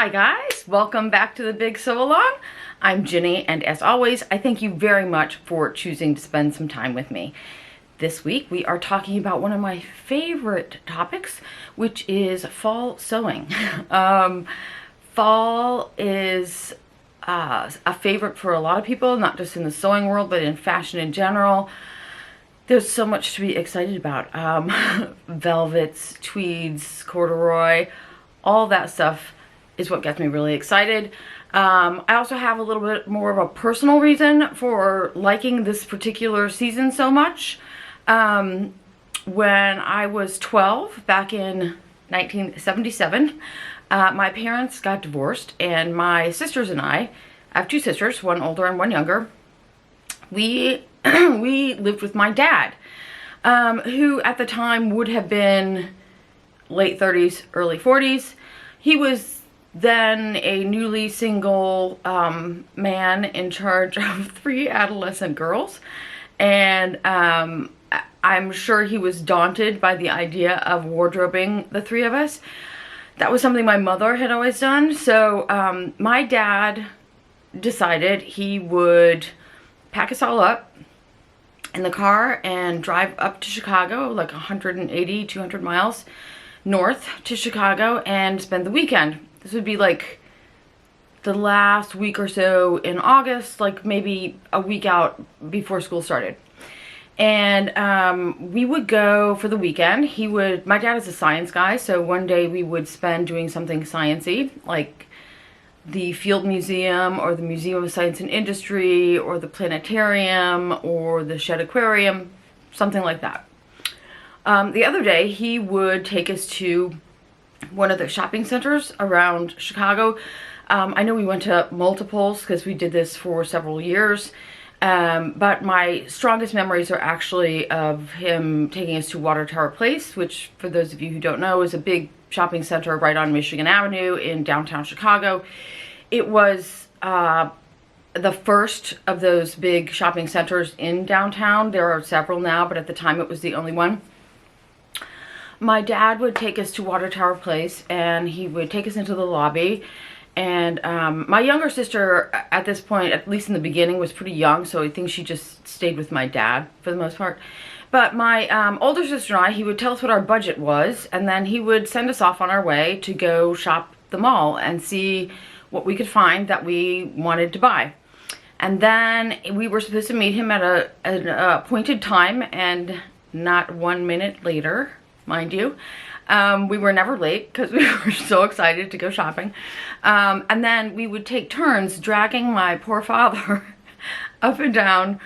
Hi guys, welcome back to the Big Sew Along. I'm Ginny, and as always, I thank you very much for choosing to spend some time with me. This week we are talking about one of my favorite topics, which is fall sewing. Fall is a favorite for a lot of people, not just in the sewing world, but in fashion in general. There's so much to be excited about. Velvets, tweeds, corduroy, all that stuff is what gets me really excited. I also have a little bit more of a personal reason for liking this particular season so much. When I was 12, back in 1977, my parents got divorced, and my sisters and I have two sisters, one older and one younger. We lived with my dad, who at the time would have been late 30s, early 40s. He was then a newly single man in charge of 3 adolescent girls, and I'm sure he was daunted by the idea of wardrobing the 3 of us. That was something my mother had always done, so my dad decided he would pack us all up in the car and drive up to Chicago, like 180, 200 miles north to Chicago, and spend the weekend. This would be like the last week or so in August, like maybe a week out before school started. And we would go for the weekend. My dad is a science guy, so one day we would spend doing something sciencey, like the Field Museum or the Museum of Science and Industry or the Planetarium or the Shed Aquarium, something like that. The other day he would take us to one of the shopping centers around Chicago. I know we went to multiples because we did this for several years, but my strongest memories are actually of him taking us to Water Tower Place, which, for those of you who don't know, is a big shopping center right on Michigan Avenue in downtown Chicago. It was the first of those big shopping centers in downtown. There are several now, but at the time it was the only one. My dad would take us to Water Tower Place, and he would take us into the lobby. And my younger sister, at this point, at least in the beginning, was pretty young, so I think she just stayed with my dad for the most part. But my older sister and I, he would tell us what our budget was, and then he would send us off on our way to go shop the mall and see what we could find that we wanted to buy. And then we were supposed to meet him at an appointed time, and not 1 minute later, mind you. We were never late because we were so excited to go shopping. And then we would take turns dragging my poor father up and down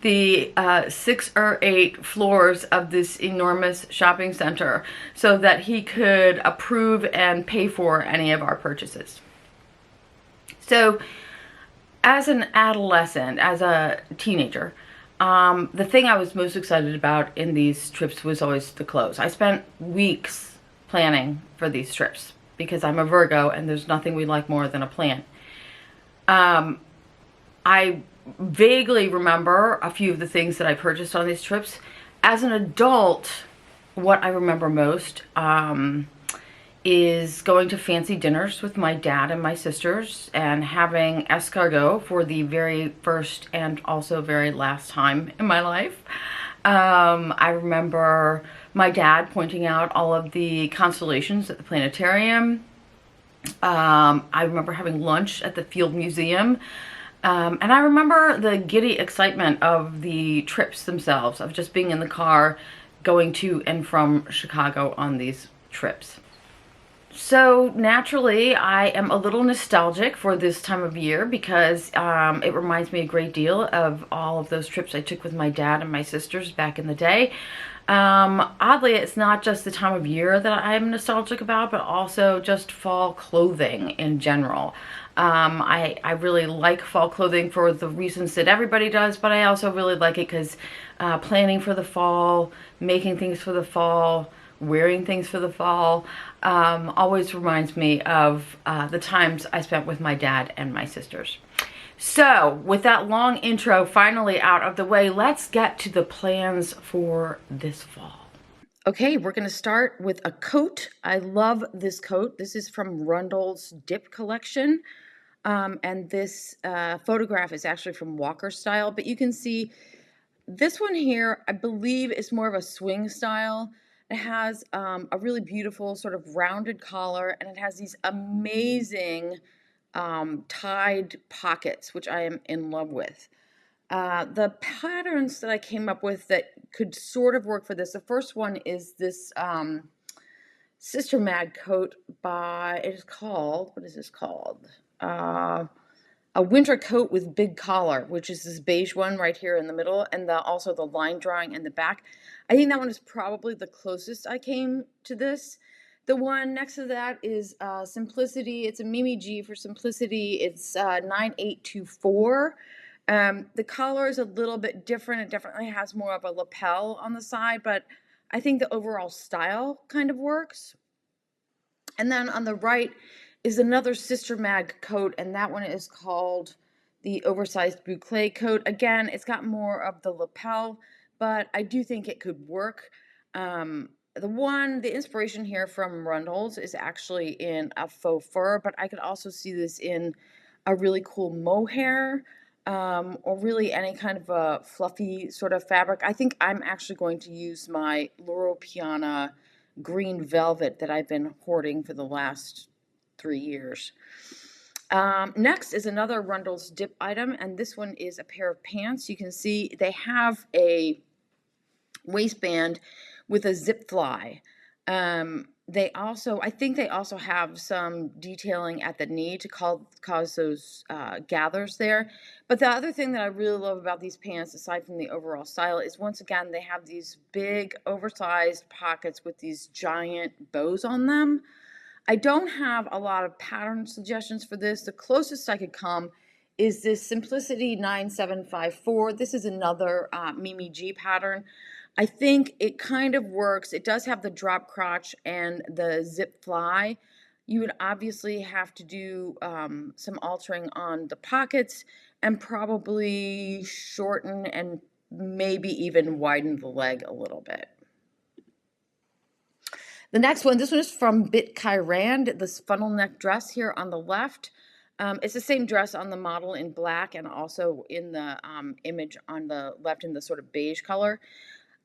the 6 or 8 floors of this enormous shopping center so that he could approve and pay for any of our purchases. So as an adolescent, as a teenager, the thing I was most excited about in these trips was always the clothes. I spent weeks planning for these trips because I'm a Virgo and there's nothing we like more than a plan. I vaguely remember a few of the things that I purchased on these trips. As an adult, what I remember most is going to fancy dinners with my dad and my sisters and having escargot for the very first and also very last time in my life. I remember my dad pointing out all of the constellations at the planetarium. I remember having lunch at the Field Museum. And I remember the giddy excitement of the trips themselves, of just being in the car going to and from Chicago on these trips. So naturally, I am a little nostalgic for this time of year because it reminds me a great deal of all of those trips I took with my dad and my sisters back in the day. Oddly, it's not just the time of year that I'm nostalgic about, but also just fall clothing in general. I really like fall clothing for the reasons that everybody does, but I also really like it because planning for the fall, making things for the fall, wearing things for the fall, always reminds me of the times I spent with my dad and my sisters. So with that long intro finally out of the way, let's get to the plans for this fall. Okay, we're going to start with a coat. I love this coat. This is from Rundle's Dip collection. And this photograph is actually from Walker Style, but you can see this one here, I believe, is more of a swing style. It has a really beautiful sort of rounded collar, and it has these amazing tied pockets, which I am in love with. The patterns that I came up with that could sort of work for this, the first one is this SisterMag coat by, it is called, what is this called? A winter coat with big collar, which is this beige one right here in the middle, and also the line drawing in the back. I think that one is probably the closest I came to this. The one next to that is Simplicity. It's a Mimi G for Simplicity. It's 9824. The collar is a little bit different. It definitely has more of a lapel on the side, but I think the overall style kind of works. And then on the right is another SisterMag coat, and that one is called the oversized boucle coat. Again, it's got more of the lapel, but I do think it could work. The inspiration here from Rundle's is actually in a faux fur, but I could also see this in a really cool mohair, or really any kind of a fluffy sort of fabric. I think I'm actually going to use my Loro Piana green velvet that I've been hoarding for the last 3 years. Next is another Rundle's Dip item, and this one is a pair of pants. You can see they have a waistband with a zip fly. I think they also have some detailing at the knee to cause those gathers there. But the other thing that I really love about these pants, aside from the overall style, is once again they have these big oversized pockets with these giant bows on them. I don't have a lot of pattern suggestions for this. The closest I could come is this Simplicity 9754. This is another Mimi G pattern. I think it kind of works. It does have the drop crotch and the zip fly. You would obviously have to do some altering on the pockets and probably shorten and maybe even widen the leg a little bit. The next one, this one is from Bit Kyrand, this funnel neck dress here on the left. It's the same dress on the model in black and also in the image on the left in the sort of beige color.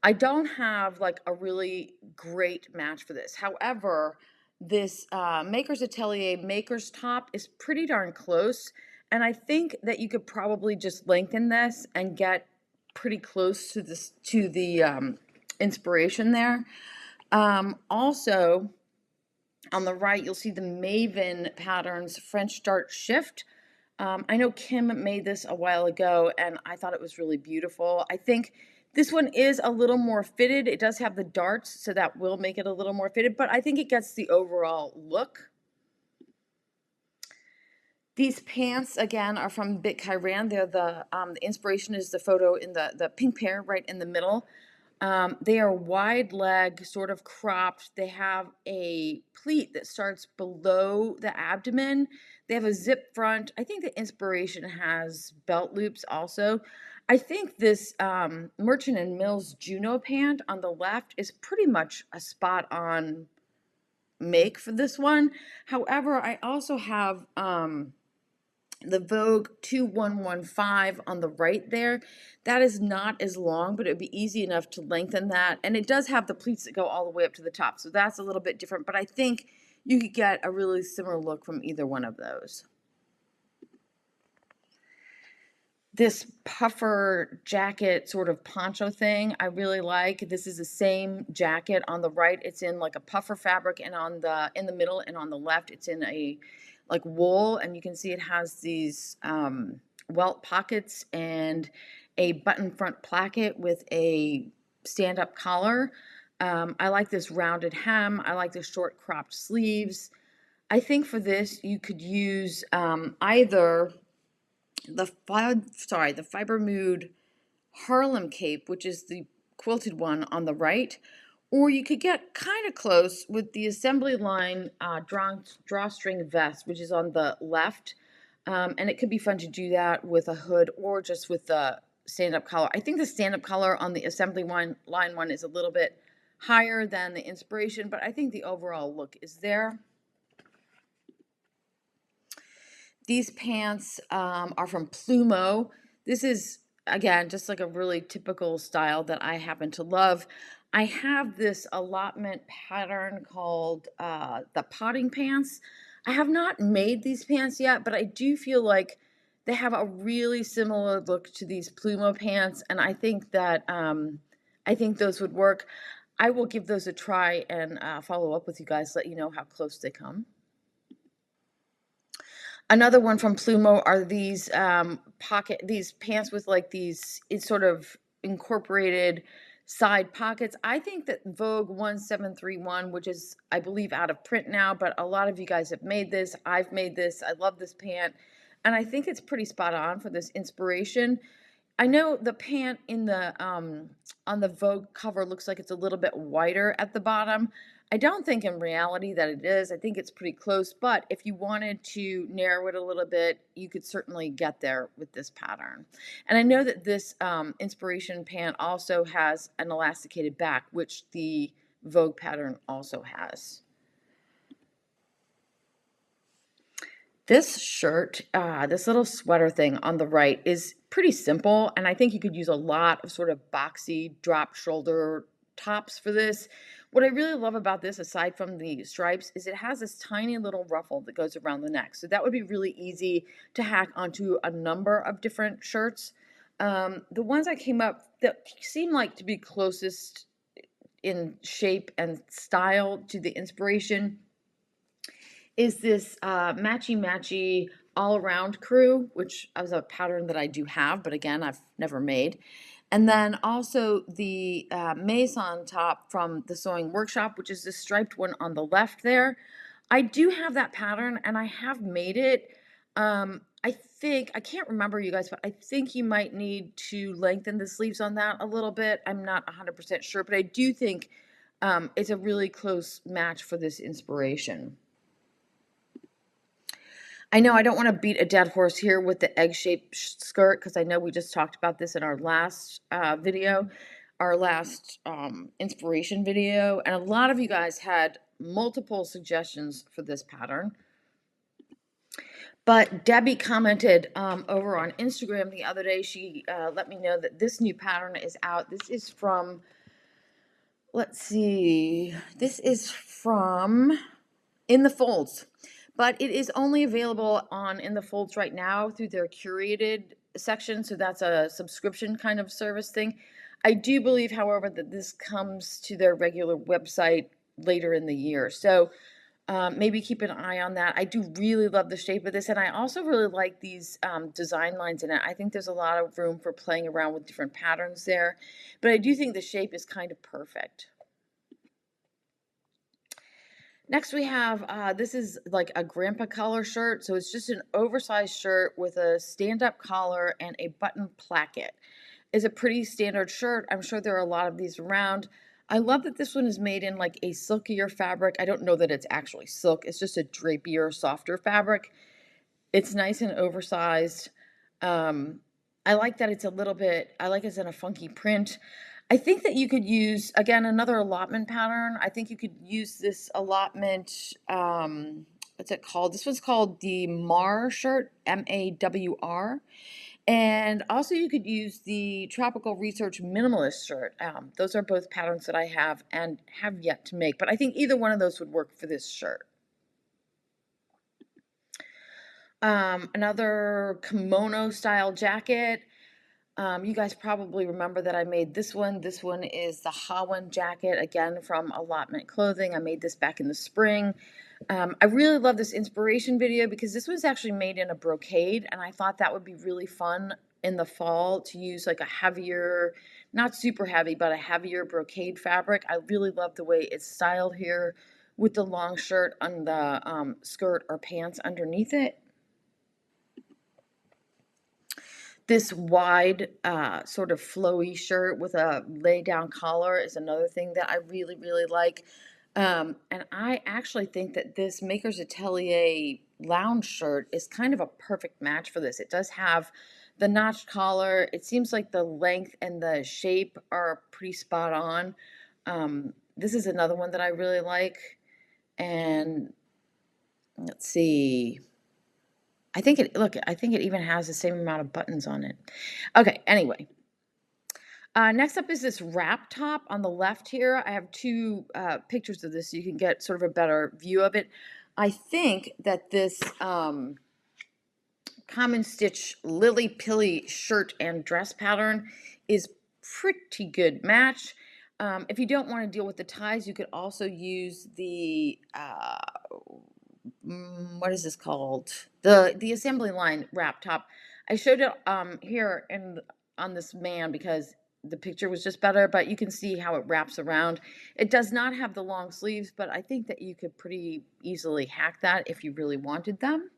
I don't have like a really great match for this. However, this Maker's Atelier Maker's top is pretty darn close, and I think that you could probably just lengthen this and get pretty close to the inspiration there. Also, on the right, you'll see the Maven patterns French Dart Shift. I know Kim made this a while ago, and I thought it was really beautiful. I think this one is a little more fitted. It does have the darts, so that will make it a little more fitted, but I think it gets the overall look. These pants, again, are from Bit Kyrand. They're the inspiration is the photo in the pink pair right in the middle. They are wide leg, sort of cropped. They have a pleat that starts below the abdomen. They have a zip front. I think the inspiration has belt loops also. I think this Merchant & Mills Juno pant on the left is pretty much a spot on make for this one. However, I also have the Vogue 2115 on the right there. That is not as long, but it would be easy enough to lengthen that. And it does have the pleats that go all the way up to the top, so that's a little bit different, but I think you could get a really similar look from either one of those. This puffer jacket sort of poncho thing I really like. This is the same jacket on the right. It's in like a puffer fabric, and in the middle and on the left it's in a like wool, and you can see it has these welt pockets and a button front placket with a stand-up collar. I like this rounded hem. I like the short cropped sleeves. I think for this you could use either the Fibre Mood Harlem cape, which is the quilted one on the right, or you could get kind of close with the assembly line drawstring vest, which is on the left, and it could be fun to do that with a hood or just with the stand-up collar. I think the stand-up collar on the assembly line one is a little bit higher than the inspiration, but I think the overall look is there. These pants are from Plumo. This is, again, just like a really typical style that I happen to love. I have this allotment pattern called the potting pants. I have not made these pants yet, but I do feel like they have a really similar look to these Plumo pants, and I think that I think those would work. I will give those a try and follow up with you guys, let you know how close they come. Another one from Plumo are these these pants with like these, it's sort of incorporated side pockets. I think that Vogue 1731, which is, I believe, out of print now, but a lot of you guys have made this. I've made this. I love this pant. And I think it's pretty spot on for this inspiration. I know the pant in the on the Vogue cover looks like it's a little bit wider at the bottom. I don't think in reality that it is. I think it's pretty close, but if you wanted to narrow it a little bit, you could certainly get there with this pattern. And I know that this inspiration pant also has an elasticated back, which the Vogue pattern also has. This shirt, this little sweater thing on the right is pretty simple, and I think you could use a lot of sort of boxy drop shoulder tops for this. What I really love about this, aside from the stripes, is it has this tiny little ruffle that goes around the neck. So that would be really easy to hack onto a number of different shirts. The ones I came up that seem like to be closest in shape and style to the inspiration is this Matchy Matchy all around crew, which is a pattern that I do have, but again, I've never made. And then also the Maison top from the Sewing Workshop, which is the striped one on the left there. I do have that pattern and I have made it. I think, I can't remember you guys, but I think you might need to lengthen the sleeves on that a little bit. I'm not 100% sure, but I do think it's a really close match for this inspiration. I know I don't want to beat a dead horse here with the egg-shaped skirt because I know we just talked about this in our last video, our last inspiration video, and a lot of you guys had multiple suggestions for this pattern. But Debbie commented over on Instagram the other day. She let me know that this new pattern is out. This is from, let's see, this is from In the Folds. But it is only available on In the Folds right now through their curated section, so that's a subscription kind of service thing. I do believe, however, that this comes to their regular website later in the year, so maybe keep an eye on that. I do really love the shape of this, and I also really like these design lines in it. I think there's a lot of room for playing around with different patterns there, but I do think the shape is kind of perfect. Next we have, this is like a grandpa collar shirt. So it's just an oversized shirt with a stand-up collar and a button placket. It's a pretty standard shirt. I'm sure there are a lot of these around. I love that this one is made in like a silkier fabric. I don't know that it's actually silk. It's just a drapier, softer fabric. It's nice and oversized. I like that it's a little bit, I like it's in a funky print. I think that you could use, again, another allotment pattern. I think you could use this allotment, what's it called? This one's called the Mawr shirt, M-A-W-R. And also you could use the Tropical Research Minimalist shirt. Those are both patterns that I have and have yet to make. But I think either one of those would work for this shirt. Another kimono style jacket. You guys probably remember that I made this one. This one is the Hawen jacket, again from Allotment Clothing. I made this back in the spring. I really love this inspiration video because this was actually made in a brocade, and I thought that would be really fun in the fall to use like a heavier, not super heavy, but a heavier brocade fabric. I really love the way it's styled here with the long shirt on the skirt or pants underneath it. This wide sort of flowy shirt with a lay down collar is another thing that I really, really like. And I actually think that this Maker's Atelier lounge shirt is kind of a perfect match for this. It does have the notched collar. It seems like the length and the shape are pretty spot on. this is another one that I really like. And let's see. I think it even has the same amount of buttons on it. Okay, anyway. Next up is this wrap top on the left here. I have two pictures of this so you can get sort of a better view of it. I think that this Common Stitch Lilly Pilly shirt and dress pattern is pretty good match. If you don't want to deal with the ties, you could also use the what is this called? The assembly line wrap top. I showed it here on this man because the picture was just better, but you can see how it wraps around. It does not have the long sleeves, but I think that you could pretty easily hack that if you really wanted them.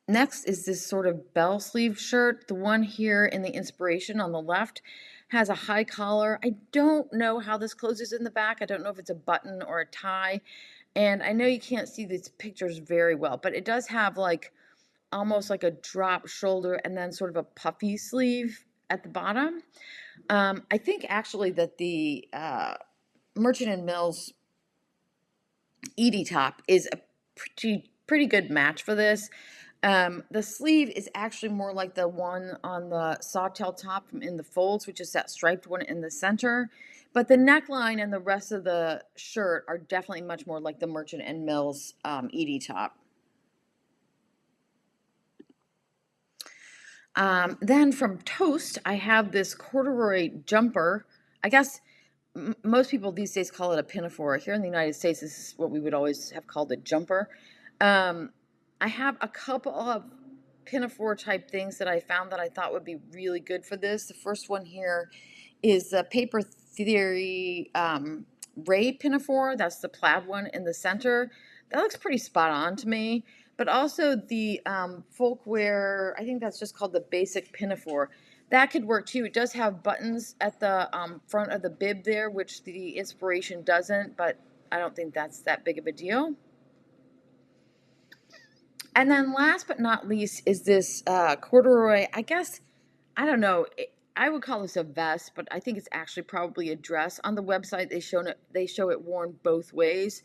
Next is this sort of bell sleeve shirt. The one here in the inspiration on the left has a high collar. I don't know how this closes in the back. I don't know if it's a button or a tie. And I know you can't see these pictures very well, but it does have like almost like a drop shoulder and then sort of a puffy sleeve at the bottom. I think actually that the Merchant & Mills Edie top is a pretty good match for this. The sleeve is actually more like the one on the Sawtell top from In the Folds, which is that striped one in the center. But the neckline and the rest of the shirt are definitely much more like the Merchant & Mills Edie top. Then from Toast, I have this corduroy jumper. I guess most people these days call it a pinafore. Here in the United States, this is what we would always have called a jumper. I have a couple of pinafore type things that I found that I thought would be really good for this. The first one here is the Paper Theory Ray pinafore. That's the plaid one in the center. That looks pretty spot on to me. But also the Folkwear, I think that's just called the basic pinafore. That could work too. It does have buttons at the front of the bib there, which the inspiration doesn't, but I don't think that's that big of a deal. And then last but not least is this corduroy, I guess, I don't know, I would call this a vest, but I think it's actually probably a dress. On the website, they show it worn both ways.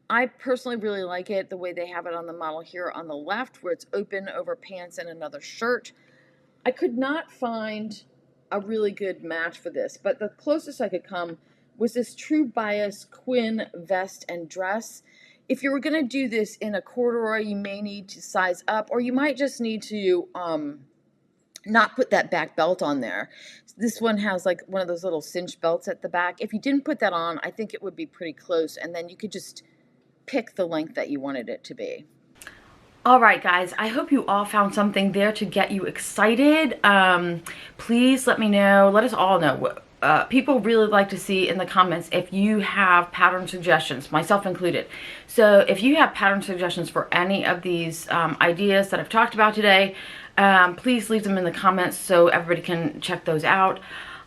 I personally really like it the way they have it on the model here on the left, where it's open over pants and another shirt. I could not find a really good match for this, but the closest I could come was this true Bias Quinn vest and dress. If you were going to do this in a corduroy, you may need to size up, or you might just need to not put that back belt on there. This one has like one of those little cinch belts at the back. If you didn't put that on, I think it would be pretty close, and then you could just pick the length that you wanted it to be. All right, guys, I hope you all found something there to get you excited. Please let me know, let us all know. People really like to see in the comments if you have pattern suggestions, myself included. So if you have pattern suggestions for any of these ideas that I've talked about today, please leave them in the comments so everybody can check those out.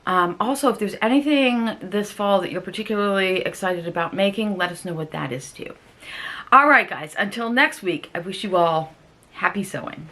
Also, if there's anything this fall that you're particularly excited about making, let us know what that is too. All right, guys, until next week, I wish you all happy sewing.